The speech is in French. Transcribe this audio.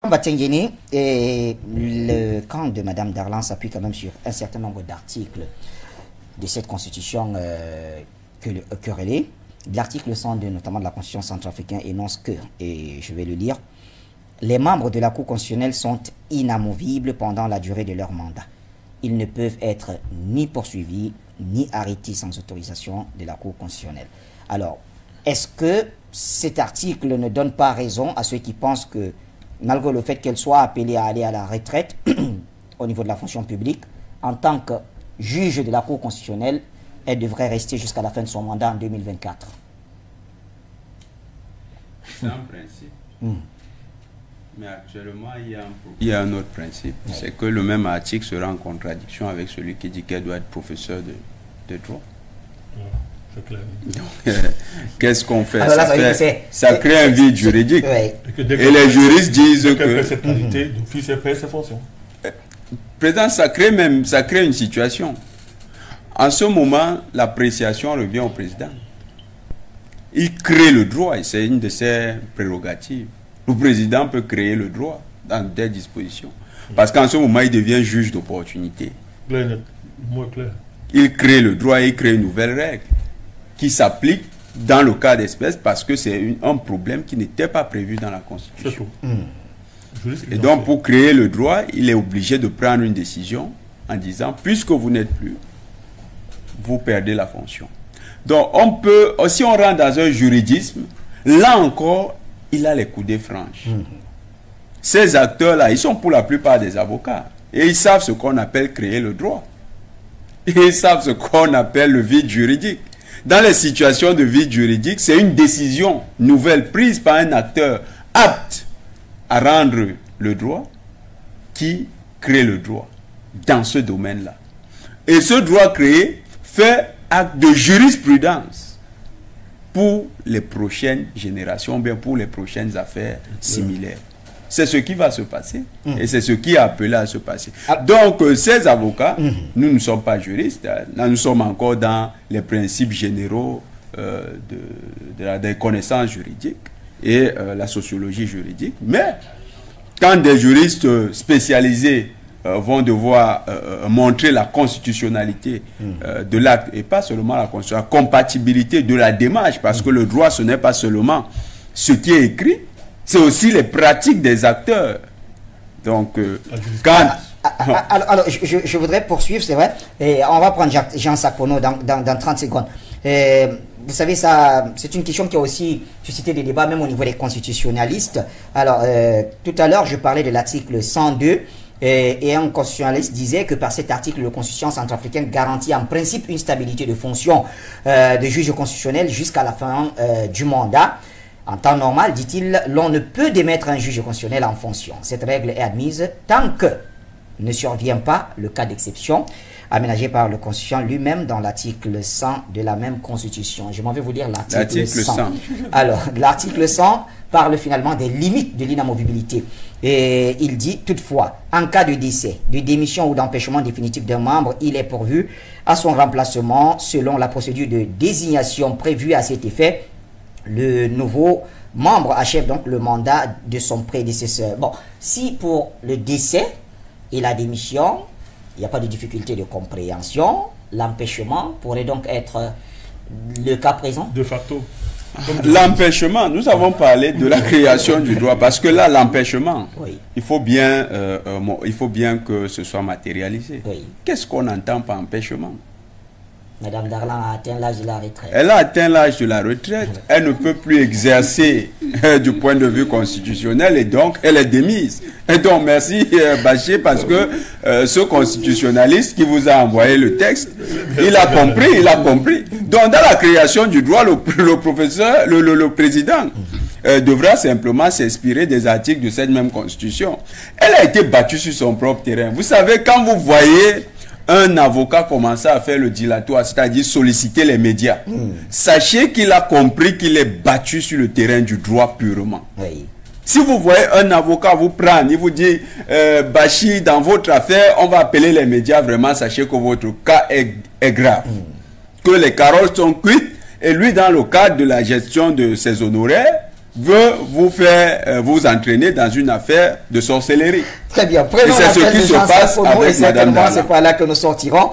Batenguene, et le camp de Mme Darlan s'appuie quand même sur un certain nombre d'articles de cette constitution querellée. L'article 102, notamment de la constitution centrafricaine, énonce que, et je vais le lire, les membres de la Cour constitutionnelle sont inamovibles pendant la durée de leur mandat. Ils ne peuvent être ni poursuivis, ni arrêtés sans autorisation de la Cour constitutionnelle. Alors, est-ce que cet article ne donne pas raison à ceux qui pensent que, malgré le fait qu'elle soit appelée à aller à la retraite au niveau de la fonction publique, en tant que juge de la Cour constitutionnelle, elle devrait rester jusqu'à la fin de son mandat en 2024? C'est un principe. Mais actuellement, il y a un autre principe. C'est que le même article sera en contradiction avec celui qui dit qu'elle doit être professeur de droit. C'est clair. Donc, qu'est-ce qu'on fait? Alors là, ça crée un vide juridique. Oui. Et les juristes disent que... cette qualité, d'office, elle perd ses fonctions. Président, ça crée une situation. En ce moment, l'appréciation revient au président. Il crée le droit et c'est une de ses prérogatives. Le président peut créer le droit dans des dispositions. Parce qu'en ce moment, il devient juge d'opportunité. Clair, net. Moins clair. Il crée le droit et il crée une nouvelle règle qui s'applique dans le cas d'espèce parce que c'est un problème qui n'était pas prévu dans la Constitution. Et donc, pour créer le droit, il est obligé de prendre une décision en disant, puisque vous n'êtes plus, vous perdez la fonction. Donc, on peut, si on rentre dans un juridisme, là encore, il a les coudées franches. Ces acteurs-là, ils sont pour la plupart des avocats. Et ils savent ce qu'on appelle créer le droit. Et ils savent ce qu'on appelle le vide juridique. Dans les situations de vide juridique, c'est une décision nouvelle prise par un acteur apte à rendre le droit qui crée le droit dans ce domaine-là. Et ce droit créé fait acte de jurisprudence pour les prochaines générations, bien pour les prochaines affaires similaires. C'est ce qui va se passer et c'est ce qui est appelé à se passer. Donc, ces avocats, nous ne sommes pas juristes, nous sommes encore dans les principes généraux des connaissances juridiques et la sociologie juridique. Mais, quand des juristes spécialisés vont devoir montrer la constitutionnalité de l'acte et pas seulement la compatibilité de la démarche, parce que le droit, ce n'est pas seulement ce qui est écrit, c'est aussi les pratiques des acteurs. Donc, quand... Alors, je voudrais poursuivre, c'est vrai, et on va prendre Jean Sapono dans 30 secondes. Vous savez, c'est une question qui a aussi suscité des débats, même au niveau des constitutionnalistes. Alors, tout à l'heure, je parlais de l'article 102, et un constitutionnaliste disait que par cet article, la Constitution centrafricaine garantit en principe une stabilité de fonction de juge constitutionnel jusqu'à la fin du mandat. En temps normal, dit-il, l'on ne peut démettre un juge constitutionnel en fonction. Cette règle est admise tant que ne survient pas le cas d'exception aménagé par le Constitution lui-même dans l'article 100 de la même Constitution. Je m'en vais vous lire l'article 100. Alors, l'article 100 parle finalement des limites de l'inamovibilité. Et il dit, toutefois, en cas de décès, de démission ou d'empêchement définitif d'un membre, il est pourvu à son remplacement selon la procédure de désignation prévue à cet effet. Le nouveau membre achève donc le mandat de son prédécesseur. Bon, si pour le décès et la démission, il n'y a pas de difficulté de compréhension, l'empêchement pourrait donc être le cas présent. De facto. L'empêchement, nous avons parlé de la création du droit, parce que là, l'empêchement, oui, il faut bien que ce soit matérialisé. Oui. Qu'est-ce qu'on entend par empêchement? Madame Darlan a atteint l'âge de la retraite. Elle a atteint l'âge de la retraite. Elle ne peut plus exercer du point de vue constitutionnel et donc elle est démise. Et donc merci Bachir parce que ce constitutionnaliste qui vous a envoyé le texte, il a compris. Donc dans la création du droit, le président devra simplement s'inspirer des articles de cette même constitution. Elle a été battue sur son propre terrain. Vous savez, quand vous voyez un avocat commencer à faire le dilatoire, c'est-à-dire solliciter les médias, sachez qu'il a compris qu'il est battu sur le terrain du droit purement. Oui. Si vous voyez un avocat vous prendre, il vous dit Bachir, dans votre affaire, on va appeler les médias, vraiment, sachez que votre cas est grave. Que les carottes sont cuites, et lui, dans le cadre de la gestion de ses honoraires, veut vous faire vous entraîner dans une affaire de sorcellerie. Très bien. Prenons et c'est ce qui se passe avec Madame. Madame. C'est pas là que nous sortirons.